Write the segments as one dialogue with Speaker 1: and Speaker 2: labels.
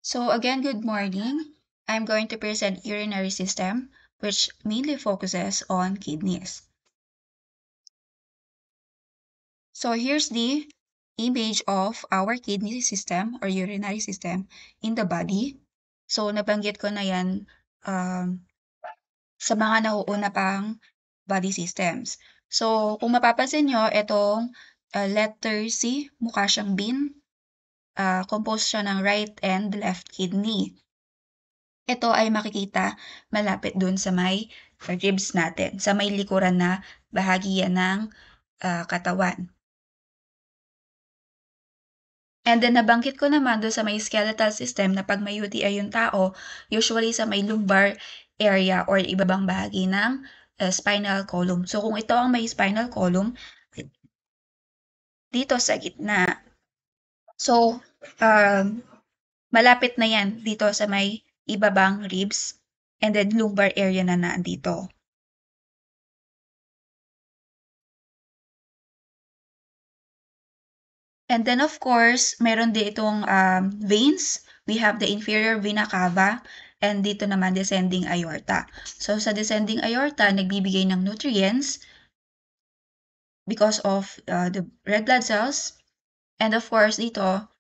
Speaker 1: So again, good morning. I'm going to present urinary system, which mainly focuses on kidneys. So here's the image of our kidney system or urinary system in the body. So nabanggit ko na yan sa mga nauuna pang body systems. So kung mapapansin nyo, itong letter C, mukha siyang bean. Composed siya ng right and left kidney. Ito ay makikita malapit dun sa may ribs natin, sa may likuran na bahagi yan ng katawan. And then nabanggit ko naman doon sa may skeletal system na pag may UTI yung tao, usually sa may lumbar area or ibabang bahagi ng spinal column. So kung ito ang may spinal column, dito sa gitna. So, malapit na yan dito sa may ibabang ribs and then lumbar area na nandito. And then of course, meron din itong veins. We have the inferior vena cava and dito naman descending aorta. So sa descending aorta, nagbibigay ng nutrients because of the red blood cells. And of course, dito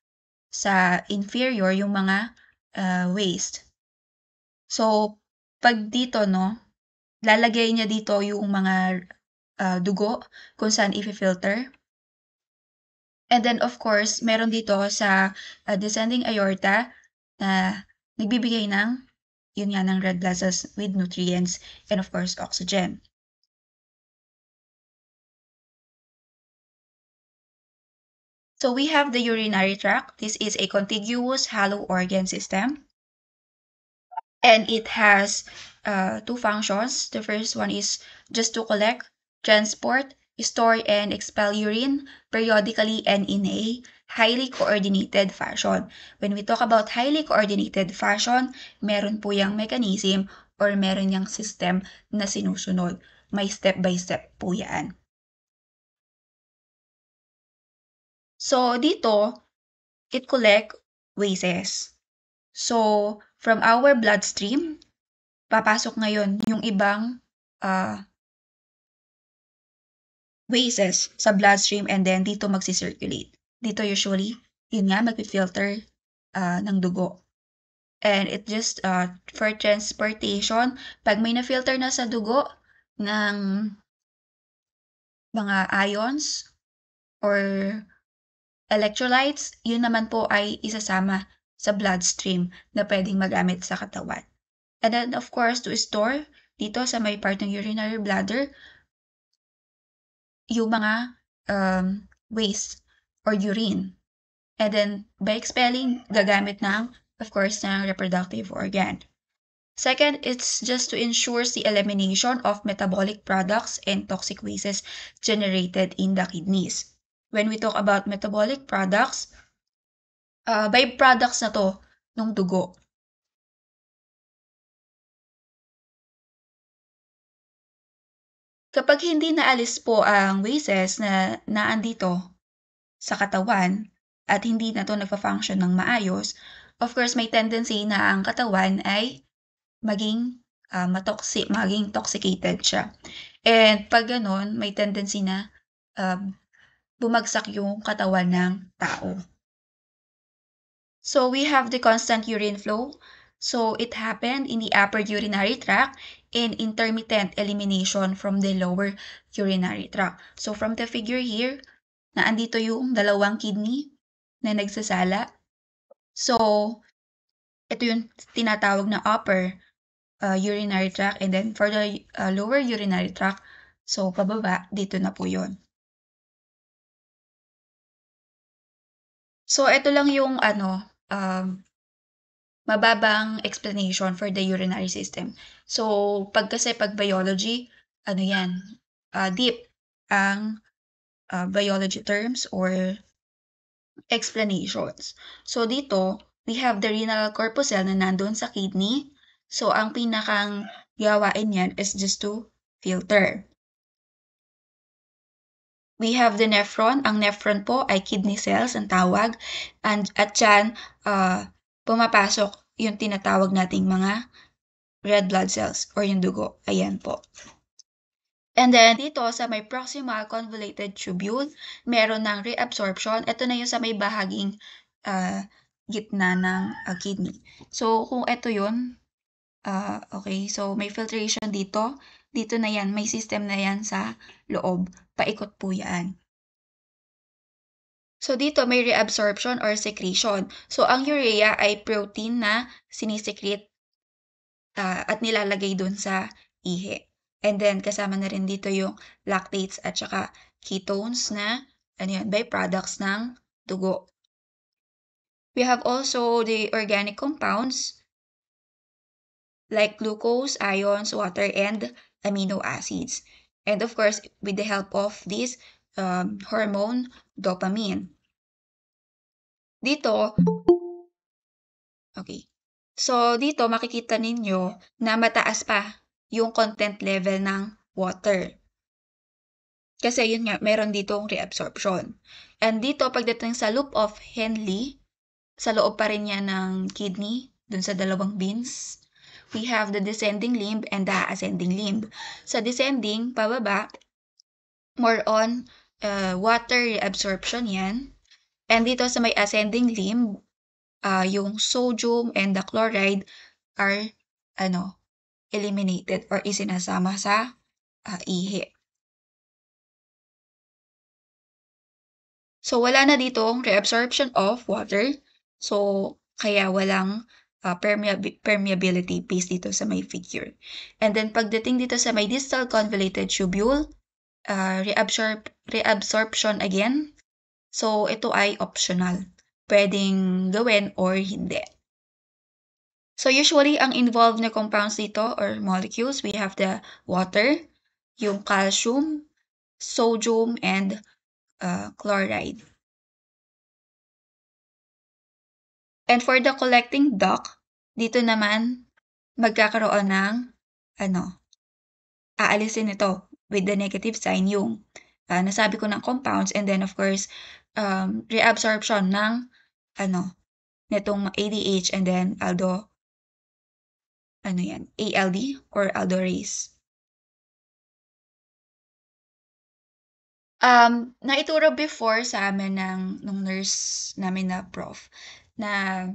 Speaker 1: sa inferior, yung mga waste. So pag dito, no, lalagay niya dito yung mga dugo kung saan i-filter. And then of course, meron dito sa descending aorta na nagbibigay ng yun nga ng red blood cells with nutrients and of course oxygen. So we have the urinary tract. This is a contiguous hollow organ system. And it has two functions. The first one is just to collect, transport, store, and expel urine periodically and in a highly coordinated fashion. When we talk about highly coordinated fashion, meron po yung mechanism or meron yung system na sinusunod. May step-by-step po yan. So, dito, it collect wastes. So, from our bloodstream, papasok ngayon yung ibang wastes sa bloodstream and then dito magsi-circulate. Dito usually, yun nga, mag-filter ng dugo. And it just for transportation, pag may na-filter na sa dugo ng mga ions or electrolytes, yun naman po ay isasama sa bloodstream na pwedeng magamit sa katawan. And then, of course, to store, dito sa may part ng urinary bladder, yung mga waste or urine. And then, by expelling, gagamit ng, of course, ng reproductive organ. Second, it's just to ensure the elimination of metabolic products and toxic wastes generated in the kidneys. When we talk about metabolic products, byproducts na to ng dugo. Kapag hindi naalis po ang wastes na naandito sa katawan at hindi na to nagfa-function ng maayos, of course may tendency na ang katawan ay maging maging toxicated siya. And pag ganun, may tendency na bumagsak yung katawan ng tao. So we have the constant urine flow. So it happened in the upper urinary tract and intermittent elimination from the lower urinary tract. So from the figure here, naandito yung dalawang kidney na nagsasala. So ito yung tinatawag na upper urinary tract and then for the lower urinary tract, so pababa, dito na po yun. So ito lang yung mababang explanation for the urinary system. So, pag biology, deep ang biology terms or explanations. So, dito, we have the renal corpuscle na nandun sa kidney. So, ang pinakang gawain yan is just to filter. We have the nephron. Ang nephron po ay kidney cells ang tawag. At dyan, pumapasok yung tinatawag nating mga red blood cells or yung dugo. Ayan po. And then, dito sa may proximal convoluted tubule, meron ng reabsorption. Ito na yung sa may bahaging gitna ng kidney. So, kung ito yun, okay, so may filtration dito. Dito na yan, may system na yan sa loob. Paikot po yan. So, dito may reabsorption or secretion. So, ang urea ay protein na sinisekret at nilalagay dun sa ihi. And then, kasama na rin dito yung lactates at saka ketones na byproducts ng dugo. We have also the organic compounds like glucose, ions, water, and amino acids. And of course, with the help of this hormone, dopamine. Dito, okay. So, dito makikita ninyo na mataas pa yung content level ng water. Kasi yun nga, meron ditong reabsorption. And dito, pagdating sa loop of Henle, sa loob pa rin yan ng kidney, dun sa dalawang beans, we have the descending limb and the ascending limb. Sa descending, pababa, more on water reabsorption yan. And dito sa may ascending limb, yung sodium and the chloride are eliminated or isinasama sa ihi. So, wala na ditong reabsorption of water. So, kaya walang permeability based dito sa may figure. And then, pagdating dito sa may distal convoluted tubule, reabsorption again. So, ito ay optional. Pwedeng gawin or hindi. So, usually, ang involved na compounds dito or molecules, we have the water, yung calcium, sodium, and chloride. And for the collecting duct, dito naman, magkakaroon ng, aalisin ito with the negative sign yung nasabi ko ng compounds, and then of course, reabsorption ng, netong ADH and then ALD or aldolase. Naituro before sa amin nung nurse namin na prof, na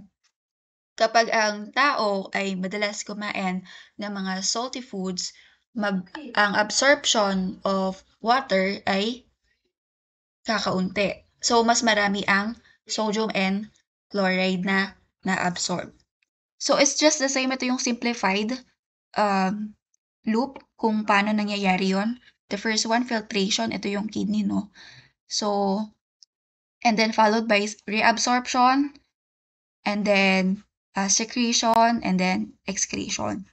Speaker 1: kapag ang tao ay madalas kumain ng mga salty foods, ang absorption of water ay kakaunti. So, mas marami ang sodium and chloride na na-absorb. So, it's just the same. Ito yung simplified loop kung paano nangyayari yon. The first one, filtration. Ito yung kidney, no? So, and then followed by reabsorption, and then secretion, and then excretion.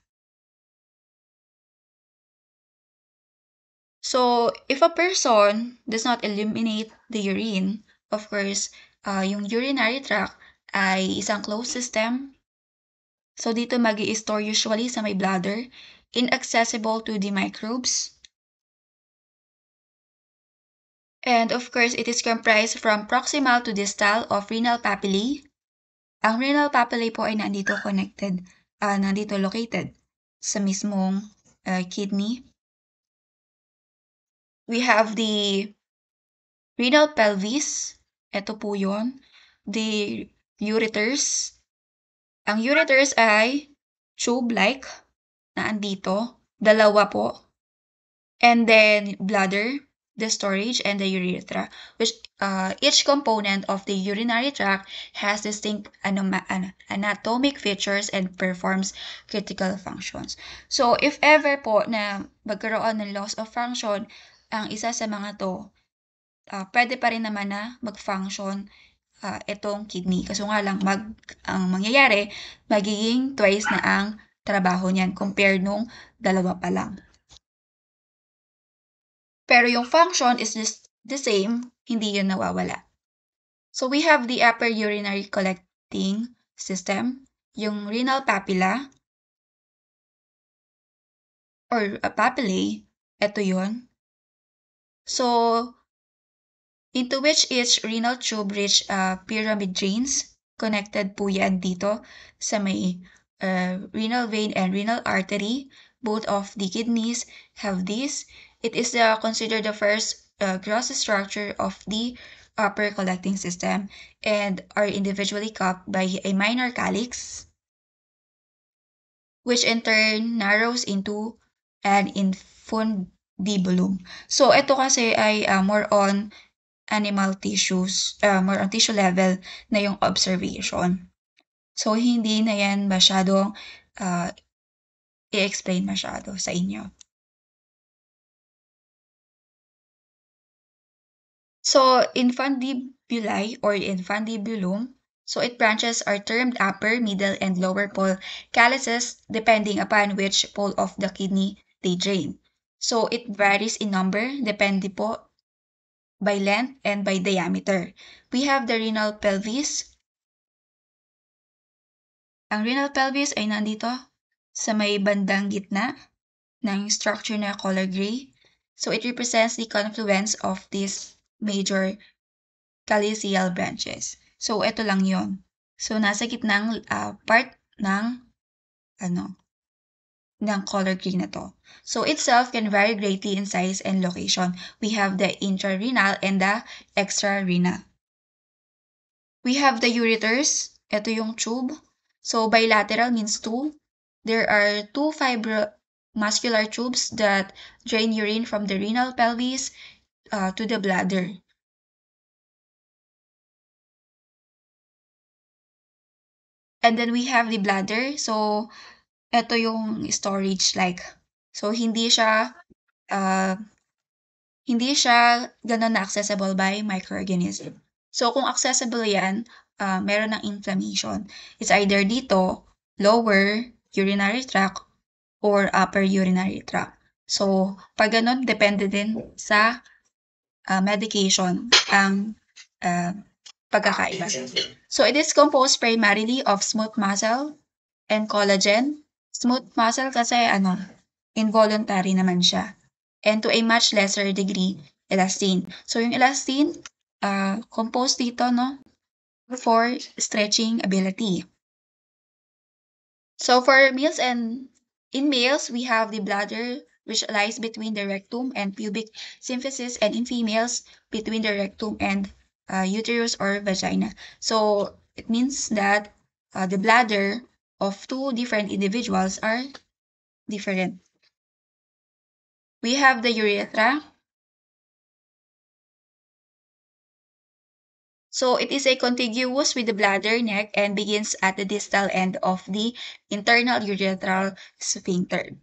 Speaker 1: So, if a person does not eliminate the urine, of course, yung urinary tract ay isang closed system. So, dito mag-i-store usually sa may bladder, inaccessible to the microbes. And of course, it is comprised from proximal to distal of renal papillae. Ang renal papillae po ay nandito connected, nandito located sa mismong kidney. We have the renal pelvis. Ito po yun. The ureters. Ang ureters ay tube-like na andito. Dalawa po. And then bladder, the storage, and the urethra, which each component of the urinary tract has distinct anatomic features and performs critical functions. So, if ever po na magkaroon ng loss of function, ang isa sa mga to, pwede pa rin naman na mag-function itong kidney. Kaso nga lang, ang mangyayari, magiging twice na ang trabaho niyan compared nung dalawa pa lang. Pero yung function is just the same, hindi yun nawawala. So we have the upper urinary collecting system, yung renal papilla, or papillae, ito yun. So, into which each renal tube reach pyramid drains. connected po yan dito sa may renal vein and renal artery. Both of the kidneys have this. It is considered the first gross structure of the upper collecting system and are individually capped by a minor calyx, which in turn narrows into an infundibulum. So, ito kasi ay more on animal tissues, more on tissue level na yung observation. So, hindi na yan masyadong i-explain masyado sa inyo. So, infundibuli or infundibulum, so it branches are termed upper, middle, and lower pole calyces depending upon which pole of the kidney they drain. So, it varies in number, depende po by length and by diameter. We have the renal pelvis. Ang renal pelvis ay nandito sa may bandang gitna ng structure na color gray. So, it represents the confluence of these major calyceal branches. So, ito lang yon. So, nasa gitnang part ng ng color green na to. So, itself can vary greatly in size and location. We have the intrarenal and the extrarenal. We have the ureters. Ito yung tube. So, bilateral means two. There are two muscular tubes that drain urine from the renal pelvis to the bladder. And then we have the bladder. So, ito yung storage like. So, hindi siya ganun na accessible by microorganism. So, kung accessible yan, meron ng inflammation. It's either dito, lower urinary tract, or upper urinary tract. So, pag ganun, depende din sa medication ang pagkakaiba. So, it is composed primarily of smooth muscle and collagen. Smooth muscle kasi involuntary naman siya. And to a much lesser degree, elastin. So, yung elastin, composed dito, for stretching ability. So, for males in males, we have the bladder, which lies between the rectum and pubic symphysis, and in females, between the rectum and uterus or vagina. So, it means that the bladder of two different individuals are different. We have the urethra. So, it is a contiguous with the bladder neck and begins at the distal end of the internal urethral sphincter.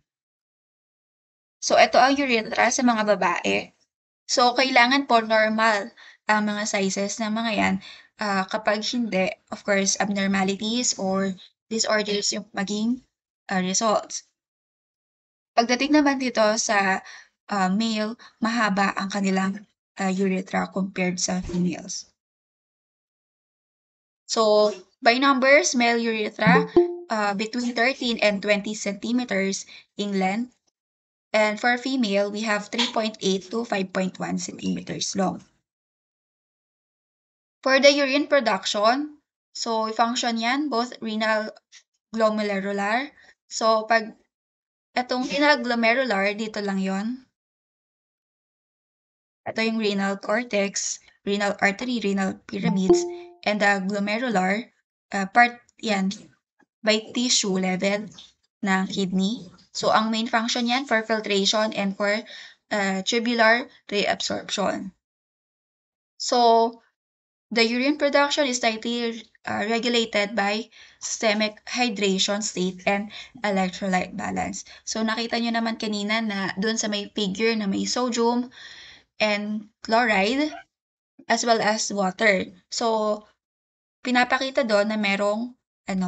Speaker 1: So, ito ang urethra sa mga babae. So, kailangan po normal ang mga sizes ng mga yan. Kapag hindi, of course, abnormalities or disorders yung maging results. Pagdating naman dito sa male, mahaba ang kanilang urethra compared sa females. So, by numbers, male urethra between 13 and 20 centimeters in length. And for female, we have 3.8 to 5.1 centimeters long. For the urine production, so function yan, both renal glomerular. So, pag itong renal glomerular, dito lang yon. Ito yung renal cortex, renal artery, renal pyramids, and the glomerular part yan by tissue level ng kidney. So, ang main function yan for filtration and for tubular reabsorption. So, the urine production is tightly regulated by systemic hydration state and electrolyte balance. So, nakita nyo naman kanina na doon sa may figure na may sodium and chloride as well as water. So, pinapakita doon na merong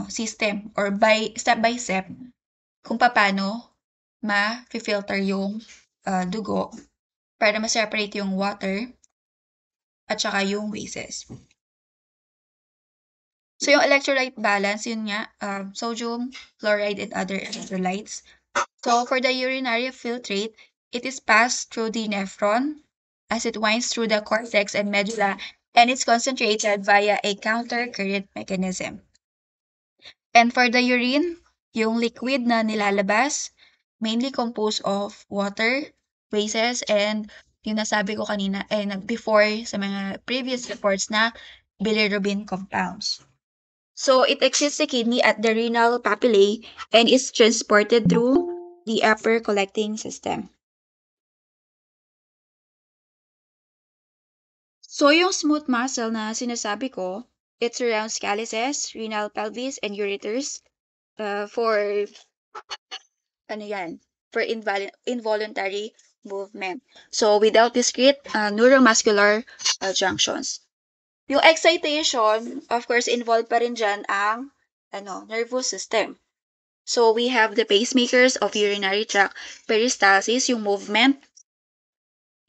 Speaker 1: system or step by step kung paano ma-filter yung dugo para ma-separate yung water at saka yung wastes. So, yung electrolyte balance, yun nga, sodium, chloride, and other electrolytes. So, for the urinary filtrate, it is passed through the nephron as it winds through the cortex and medulla and it's concentrated via a counter current mechanism. And for the urine, yung liquid na nilalabas, mainly composed of water, wases, and yung nasabi ko kanina, before sa mga previous reports na bilirubin compounds. So it exits the kidney at the renal papillae and is transported through the upper collecting system. So yung smooth muscle na sinasabi ko, it surrounds calyces, renal pelvis, and ureters for ano yan, for involuntary movement. So without discrete neuromuscular junctions. Yung excitation, of course, involved pa rin dyan ang nervous system. So we have the pacemakers of urinary tract peristalsis, yung movement,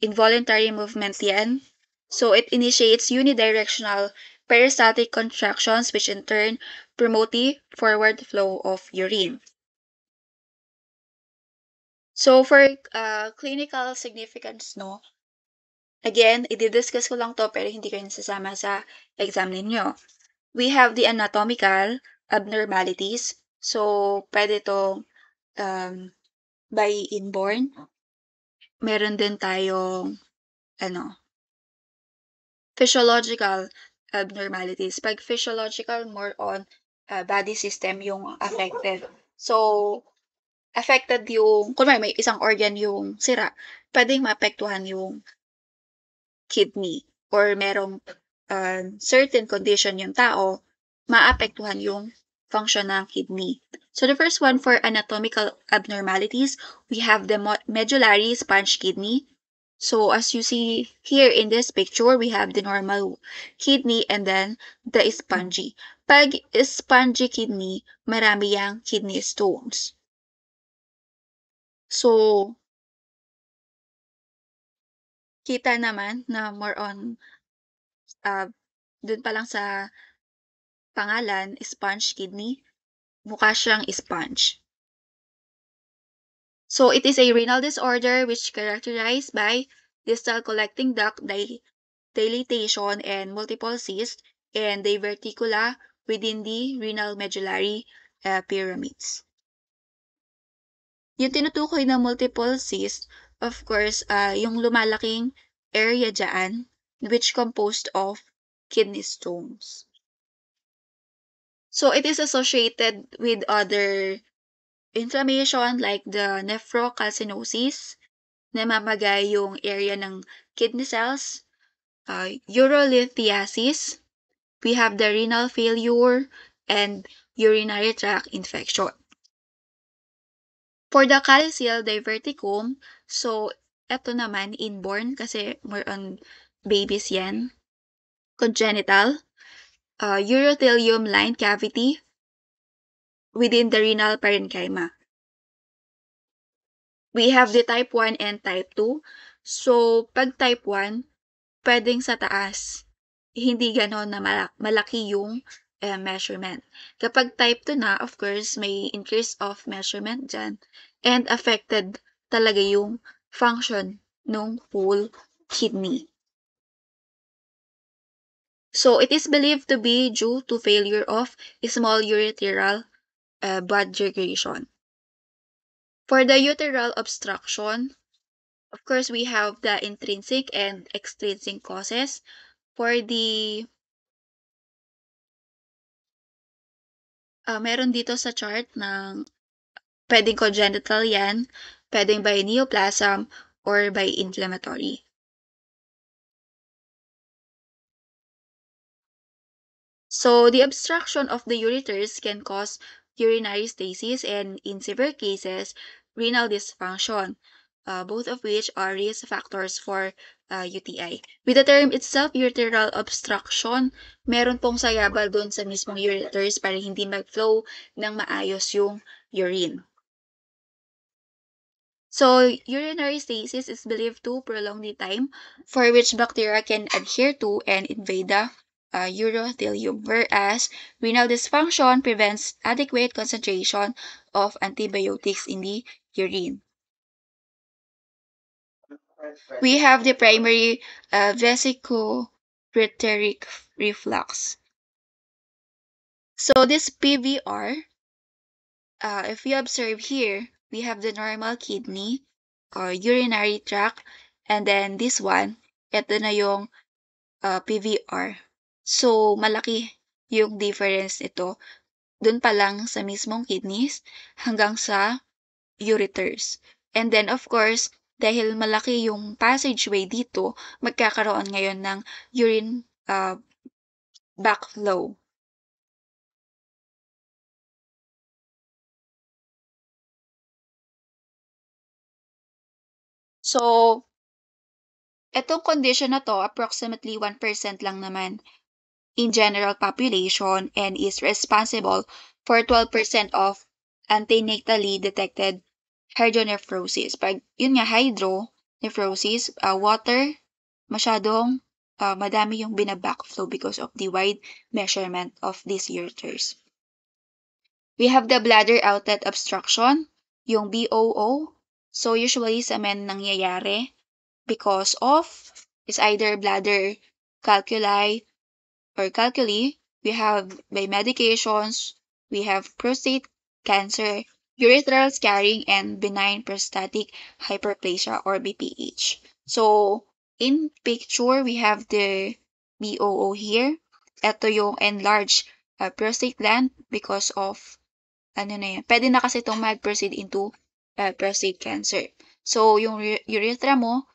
Speaker 1: involuntary movement yan. So it initiates unidirectional peristaltic contractions which in turn promote the forward flow of urine. So for clinical significance, no, again, i-discuss ko lang to pero hindi kayo nasasama sa exam ninyo. We have the anatomical abnormalities. So, pwede to by inborn. Meron din tayong physiological abnormalities. Pag physiological, more on body system yung affected. So, affected yung, kung may isang organ yung sira, pwedeng maapektuhan yung kidney or merong certain condition yung tao, maapektuhan yung function ng kidney. So the first one for anatomical abnormalities, we have the medullary sponge kidney. So as you see here in this picture, we have the normal kidney and then the spongy. Pag spongy kidney, marami yang kidney stones. So, kita naman na more on dun pa lang sa pangalan, sponge kidney, mukha siyang sponge. So it is a renal disorder which characterized by distal collecting duct dilatation and multiple cysts and diverticula within the renal medullary pyramids. Yung tinutukoy na multiple cysts, of course, yung lumalaking area dyan, which composed of kidney stones. So it is associated with other inflammation like the nephrocalcinosis, namamagay yung area ng kidney cells, urolithiasis, we have the renal failure, and urinary tract infection. For the calyceal diverticum, so eto naman inborn kasi more on babies yan. Congenital, urothelium lined cavity within the renal parenchyma. We have the type 1 and type 2. So, pag type 1, pwedeng sa taas, hindi ganon na malaki yung measurement. Kapag type 2 na, of course, may increase of measurement dyan and affected talaga yung function ng whole kidney. So, it is believed to be due to failure of small ureteral blood irrigation. For the uteral obstruction, of course, we have the intrinsic and extrinsic causes. For the meron dito sa chart ng pwedeng congenital yan, pwedeng by neoplasm, or by inflammatory. So, the obstruction of the ureters can cause urinary stasis and, in severe cases, renal dysfunction, both of which are risk factors for UTI. With the term itself, ureteral obstruction, meron pong sayabal doon sa mismong ureters para hindi mag-flow ng maayos yung urine. So, urinary stasis is believed to prolong the time for which bacteria can adhere to and invade the urothelium, whereas renal dysfunction prevents adequate concentration of antibiotics in the urine. We have the primary preteric reflux. So this PVR, if you observe here, we have the normal kidney or urinary tract, and then this one, ito na yung PVR. So, malaki yung difference nito dun pa lang sa mismong kidneys hanggang sa ureters. And then, of course, dahil malaki yung passageway dito, magkakaroon ngayon ng urine backflow. So, etong condition na to, approximately 1% lang naman in general population and is responsible for 12% of antenatally detected hydronephrosis. Pag yun nga, hydronephrosis, water, masyadong madami yung binabackflow because of the wide measurement of these ureters. We have the bladder outlet obstruction, yung BOO. So usually sa men nangyayari because of is either bladder calculi or calculi. We have by medications, we have prostate cancer, urethral scarring, and benign prostatic hyperplasia or BPH. So, in picture, we have the BOO here. Ito yung enlarged prostate gland because of, ano na yan, pwede na kasi itong mag-proceed into prostate cancer. So, yung urethra mo,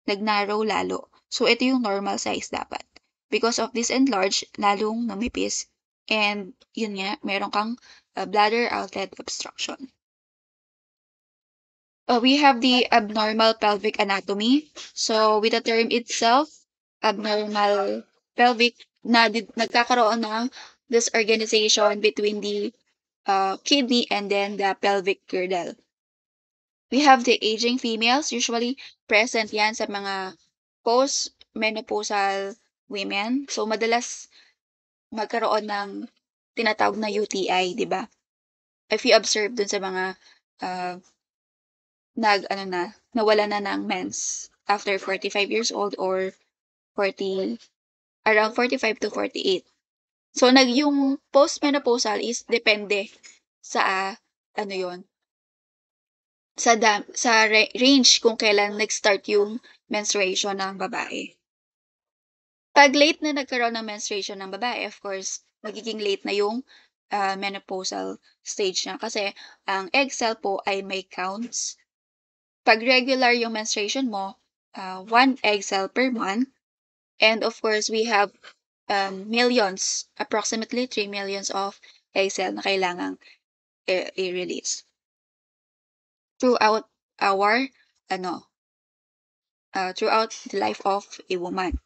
Speaker 1: nag-narrow lalo. So, ito yung normal size dapat. Because of this enlarged, lalong numipis. And, yun nga, meron kang bladder outlet obstruction. We have the abnormal pelvic anatomy. So, with the term itself, abnormal pelvic, nagkakaroon ng disorganization between the kidney and then the pelvic girdle. We have the aging females, usually present yan sa mga post-menopausal women. So, madalas magkaroon ng tinatawag na UTI, di ba? If you observe dun sa mga nawala na ng mens after 45 years old or around 45 to 48. So, yung post-menopausal is depende sa, sa range kung kailan nag-start yung menstruation ng babae. Pag late na nagkaroon ng menstruation ng babae, of course, magiging late na yung menopausal stage na kasi ang egg cell po ay may counts. Pag regular yung menstruation mo, 1 egg cell per month. And of course, we have millions, approximately 3 millions of egg cell na kailangang i-release throughout our throughout the life of a woman.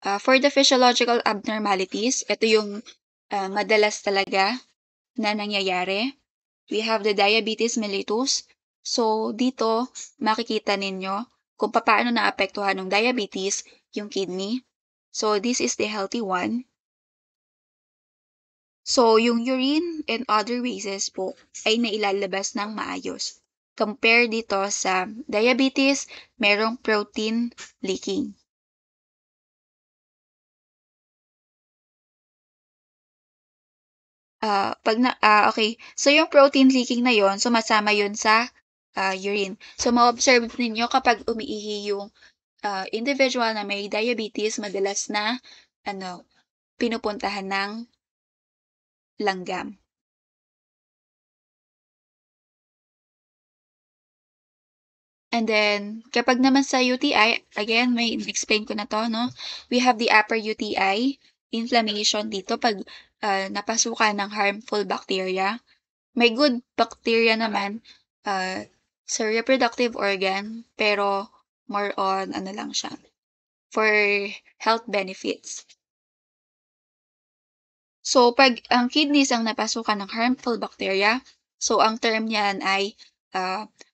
Speaker 1: For the physiological abnormalities, ito yung madalas talaga na nangyayari. We have the diabetes mellitus. So, dito makikita ninyo kung paano naapektuhan ng diabetes yung kidney. So, this is the healthy one. So, yung urine and other wastes po ay nailalabas ng maayos. Compare dito sa diabetes, merong protein leaking. Okay. So, yung protein leaking na yon, sumasama yun sa urine. So, ma-observe ninyo kapag umiihi yung individual na may diabetes, madalas na pinupuntahan ng langgam. And then, kapag naman sa UTI, again, may explain ko na to, no? We have the upper UTI, inflammation dito pag napasukan ng harmful bacteria. May good bacteria naman sa reproductive organ, pero more on, lang siya, for health benefits. So, pag ang kidneys ang napasukan ng harmful bacteria, so ang term niyan ay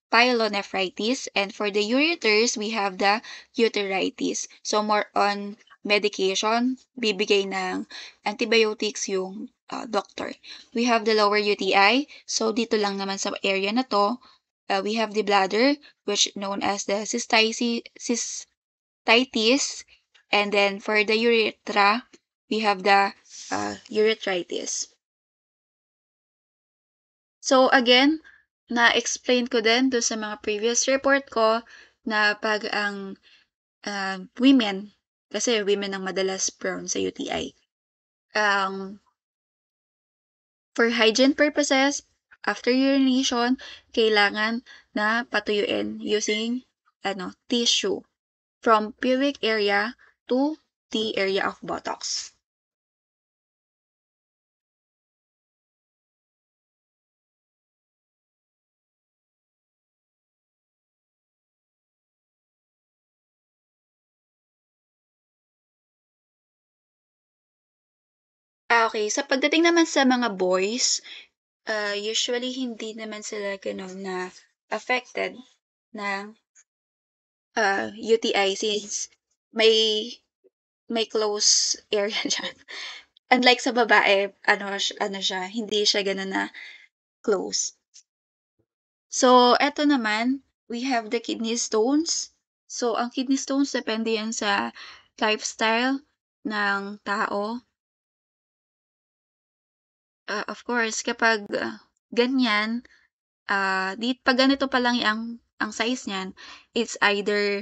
Speaker 1: pyelonephritis, and for the ureters, we have the uteritis. So, more on medication, bibigay ng antibiotics yung doctor. We have the lower UTI, so dito lang naman sa area na to, we have the bladder, which known as the cystitis urethritis. And then for the urethra, we have the urethritis. So again, na-explain ko din doon sa mga previous report ko na pag ang women, kasi women ang madalas prone sa UTI. For hygiene purposes, after urination, kailangan na patuyuin using tissue from pubic area to the area of buttocks. Okay. Sa pagdating naman sa mga boys, usually hindi naman sila gano'n na affected ng UTI since may may close area diyan. Unlike sa babae, ano siya, hindi siya gano'n na close. So, eto naman, we have the kidney stones. So, ang kidney stones, depende yan sa lifestyle ng tao. Of course, kapag ganyan, pag ganito pa lang ang size niyan, it's either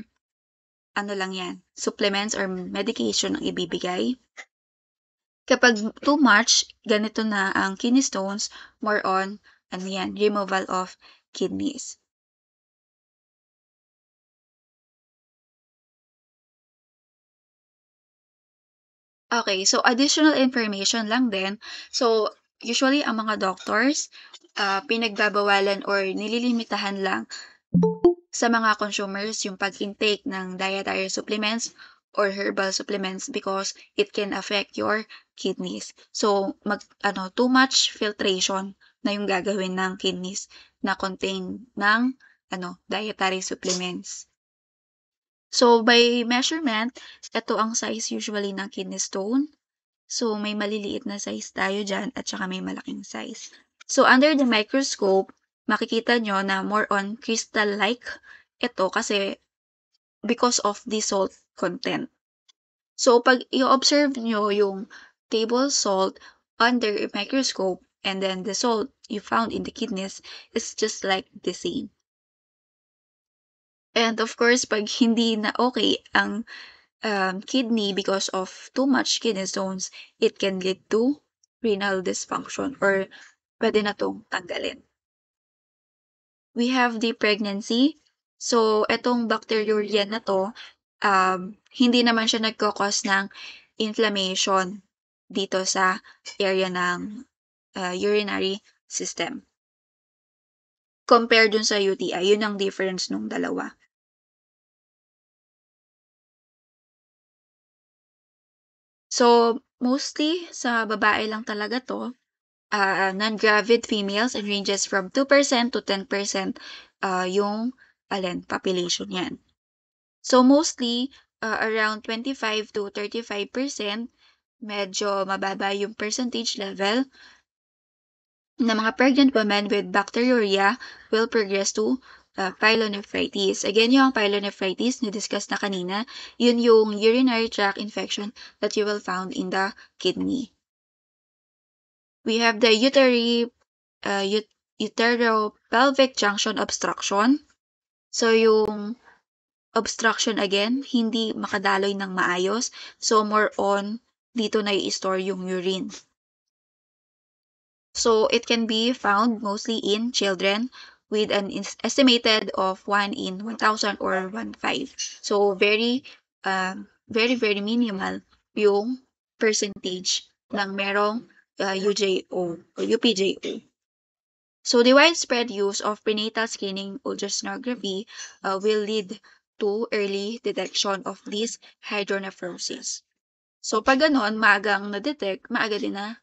Speaker 1: ano lang yan, supplements or medication ang ibibigay. Kapag too much, ganito na ang kidney stones, more on, removal of kidneys. Okay, so additional information lang din. So, usually ang mga doctors, pinagbabawalan or nililimitahan lang sa mga consumers yung pag-intake ng dietary supplements or herbal supplements because it can affect your kidneys. So, too much filtration na yung gagawin ng kidneys na contain ng dietary supplements. So, by measurement, ito ang size usually ng kidney stone. So, may maliliit na size tayo dyan at saka may malaking size. So, under the microscope, makikita nyo na more on crystal-like ito kasi because of the salt content. So, pag i-observe nyo yung table salt under a microscope and then the salt you found in the kidneys is just like the same. And of course, pag hindi na okay ang kidney because of too much kidney stones, it can lead to renal dysfunction or pwede na tong tanggalin. We have the pregnancy. So, etong bacteriuria na to, hindi naman siya nagkakos ng inflammation dito sa area ng urinary system. Compare dun sa UTI, yun ang difference nung dalawa. So, mostly sa babae lang talaga to. Non-gravid females and ranges from 2% to 10% yung population yan. So, mostly around 25 to 35%, medyo mababa yung percentage level na mga pregnant women with bacteriuria will progress to pyelonephritis. Again, yung pyelonephritis, na-discuss na kanina, yun yung urinary tract infection that you will found in the kidney. We have the uteropelvic junction obstruction. So, yung obstruction again, hindi makadaloy ng maayos. So, more on, dito na i-store yung urine. So, it can be found mostly in children with an estimated of 1 in 1,000 or 1.5. So, very, very minimal yung percentage ng merong UJO or UPJO. So, the widespread use of prenatal screening ultrasonography will lead to early detection of this hydronephrosis. So, pag ganon, maagang na-detect, maaga din na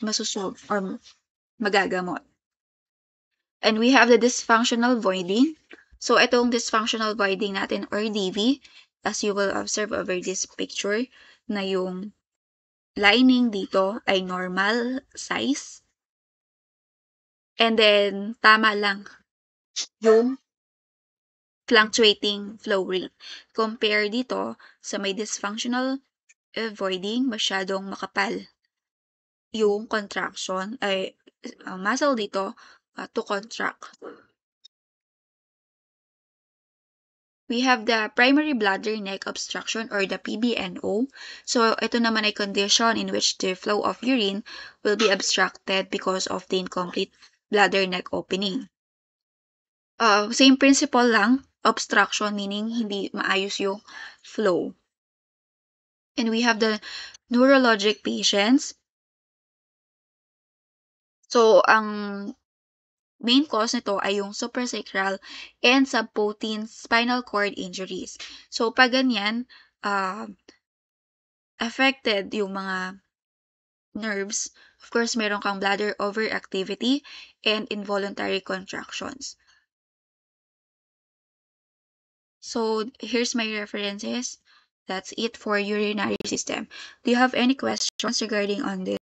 Speaker 1: masusolve or magagamot. And we have the dysfunctional voiding. So, itong dysfunctional voiding natin or DV, as you will observe over this picture, na yung lining dito ay normal size. And then, tama lang yung fluctuating flow rate. Compare dito sa may dysfunctional voiding, masyadong makapal yung contraction ay muscle dito to contract. We have the primary bladder neck obstruction or the PBNO. So, ito naman ay condition in which the flow of urine will be obstructed because of the incomplete bladder neck opening. Same principle lang, obstruction meaning hindi maayos yung flow. And we have the neurologic patients. So, ang main cause nito ay yung suprasacral and subpontine spinal cord injuries. So, pag ganyan, affected yung mga nerves, of course, meron kang bladder overactivity and involuntary contractions. So, here's my references. That's it for urinary system. Do you have any questions regarding on this?